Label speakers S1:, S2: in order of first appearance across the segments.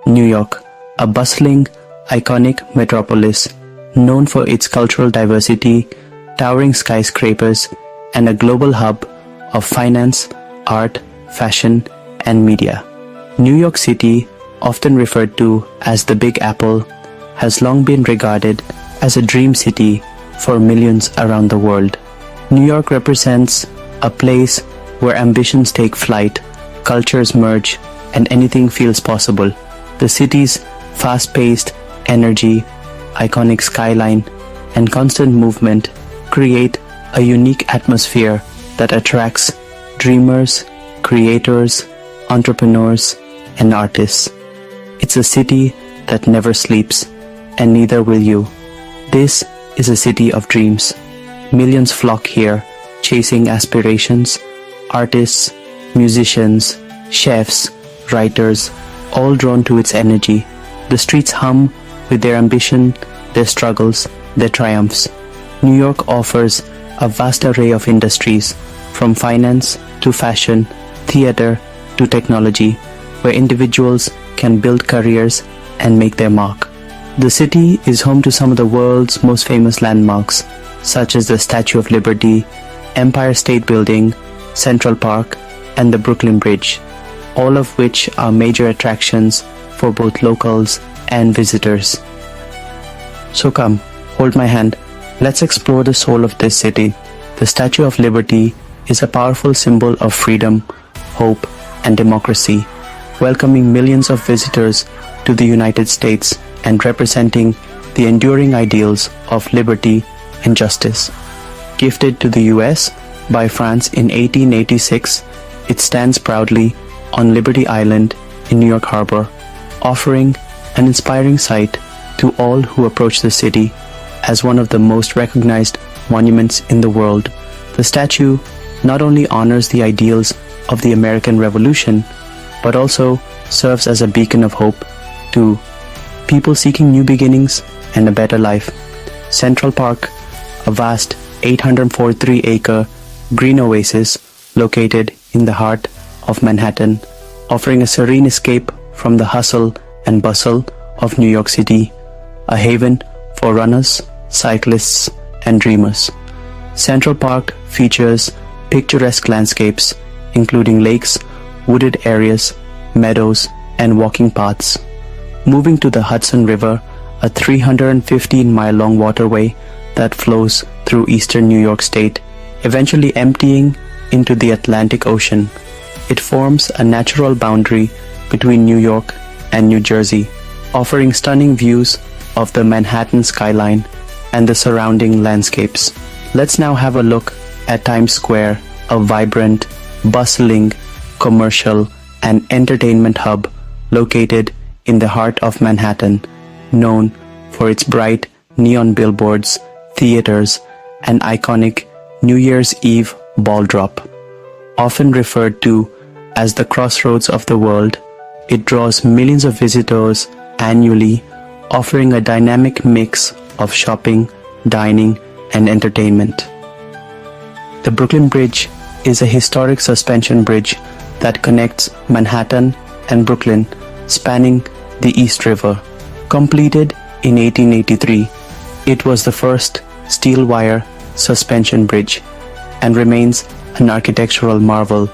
S1: New York, a bustling, iconic metropolis known for its cultural diversity, towering skyscrapers, and a global hub of finance, art, fashion, and media. New York City, often referred to as the Big Apple, has long been regarded as a dream city for millions around the world. New York represents a place where ambitions take flight, cultures merge, and anything feels possible. The city's fast-paced energy, iconic skyline, and constant movement create a unique atmosphere that attracts dreamers, creators, entrepreneurs, and artists. It's a city that never sleeps, and neither will you. This is a city of dreams. Millions flock here, chasing aspirations. Artists, musicians, chefs, writers, all drawn to its energy. The streets hum with their ambition, their struggles, their triumphs. New York offers a vast array of industries, from finance to fashion, theater to technology, where individuals can build careers and make their mark. The city is home to some of the world's most famous landmarks, such as the Statue of Liberty, Empire State Building, Central Park, and the Brooklyn Bridge, all of which are major attractions for both locals and visitors. So come, hold my hand. Let's explore the soul of this city. The Statue of Liberty is a powerful symbol of freedom, hope, and democracy, welcoming millions of visitors to the United States and representing the enduring ideals of liberty and justice. Gifted to the US by France in 1886, it stands proudly on Liberty Island in New York Harbor, offering an inspiring sight to all who approach the city as one of the most recognized monuments in the world. The statue not only honors the ideals of the American Revolution, but also serves as a beacon of hope to people seeking new beginnings and a better life. Central Park, a vast 843-acre green oasis located in the heart of Manhattan, offering a serene escape from the hustle and bustle of New York City, a haven for runners, cyclists, and dreamers. Central Park features picturesque landscapes, including lakes, wooded areas, meadows, and walking paths. Moving to the Hudson River, a 315-mile-long waterway that flows through eastern New York State, eventually emptying into the Atlantic Ocean. It forms a natural boundary between New York and New Jersey, offering stunning views of the Manhattan skyline and the surrounding landscapes. Let's now have a look at Times Square, a vibrant, bustling, commercial, and entertainment hub located in the heart of Manhattan, known for its bright neon billboards, theaters, and iconic New Year's Eve ball drop. Often referred to as the crossroads of the world, it draws millions of visitors annually, offering a dynamic mix of shopping, dining, and entertainment. The Brooklyn Bridge is a historic suspension bridge that connects Manhattan and Brooklyn, spanning the East River. Completed in 1883, it was the first steel wire suspension bridge and remains an architectural marvel.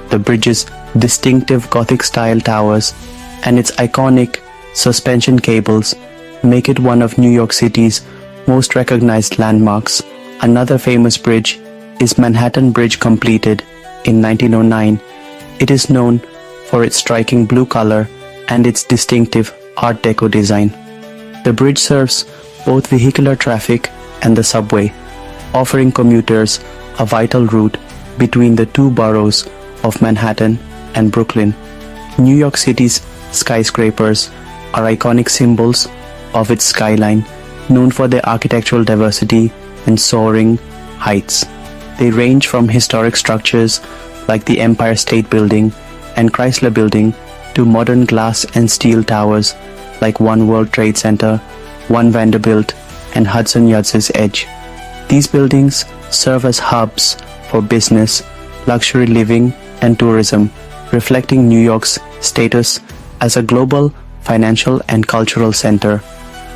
S1: The bridge's distinctive Gothic-style towers and its iconic suspension cables make it one of New York City's most recognized landmarks. Another famous bridge is Manhattan Bridge, completed in 1909. It is known for its striking blue color and its distinctive Art Deco design. The bridge serves both vehicular traffic and the subway, offering commuters a vital route between the two boroughs of Manhattan and Brooklyn. New York City's skyscrapers are iconic symbols of its skyline, known for their architectural diversity and soaring heights. They range from historic structures like the Empire State Building and Chrysler Building to modern glass and steel towers like One World Trade Center, One Vanderbilt, and Hudson River's Edge. These buildings serve as hubs for business, luxury living, and tourism, reflecting New York's status as a global financial and cultural center.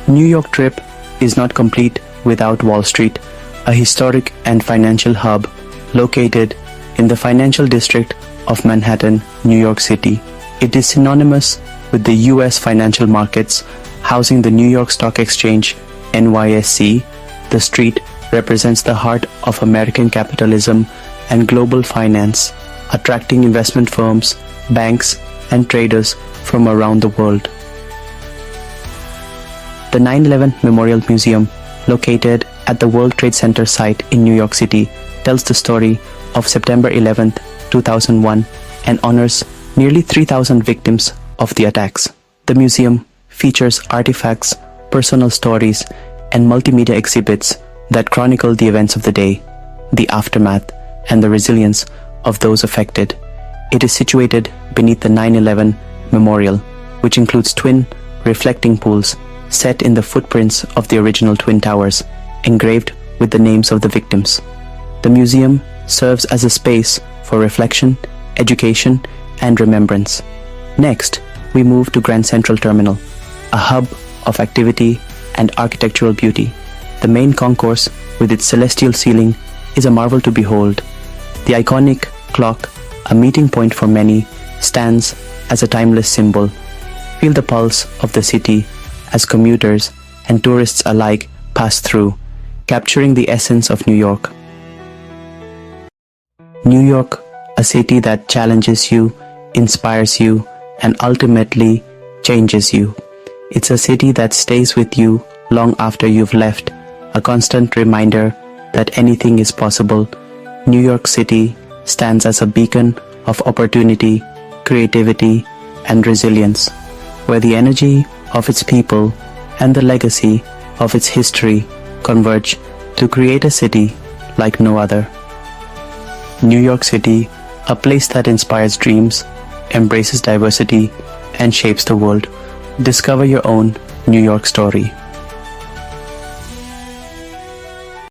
S1: New York trip is not complete without Wall Street, a historic and financial hub located in the financial district of Manhattan, New York City. It is synonymous with the US financial markets, housing the New York Stock Exchange, NYSE. The street represents the heart of American capitalism and global finance, attracting investment firms, banks, and traders from around the world. The 9/11 Memorial Museum, located at the World Trade Center site in New York City, tells the story of September 11, 2001 and honors nearly 3,000 victims of the attacks. The museum features artifacts, personal stories, and multimedia exhibits that chronicle the events of the day, the aftermath, and the resilience of those affected. It is situated beneath the 9/11 Memorial, which includes twin reflecting pools set in the footprints of the original Twin Towers, engraved with the names of the victims. The museum serves as a space for reflection, education, and remembrance. Next, we move to Grand Central Terminal, a hub of activity and architectural beauty. The main concourse, with its celestial ceiling, is a marvel to behold. The iconic clock, a meeting point for many, stands as a timeless symbol. Feel the pulse of the city as commuters and tourists alike pass through, capturing the essence of New York. New York, a city that challenges you, inspires you, and ultimately changes you. It's a city that stays with you long after you've left, a constant reminder that anything is possible. New York City stands as a beacon of opportunity, creativity, and resilience, where the energy of its people and the legacy of its history converge to create a city like no other. New York City, a place that inspires dreams, embraces diversity, and shapes the world. Discover your own New York story.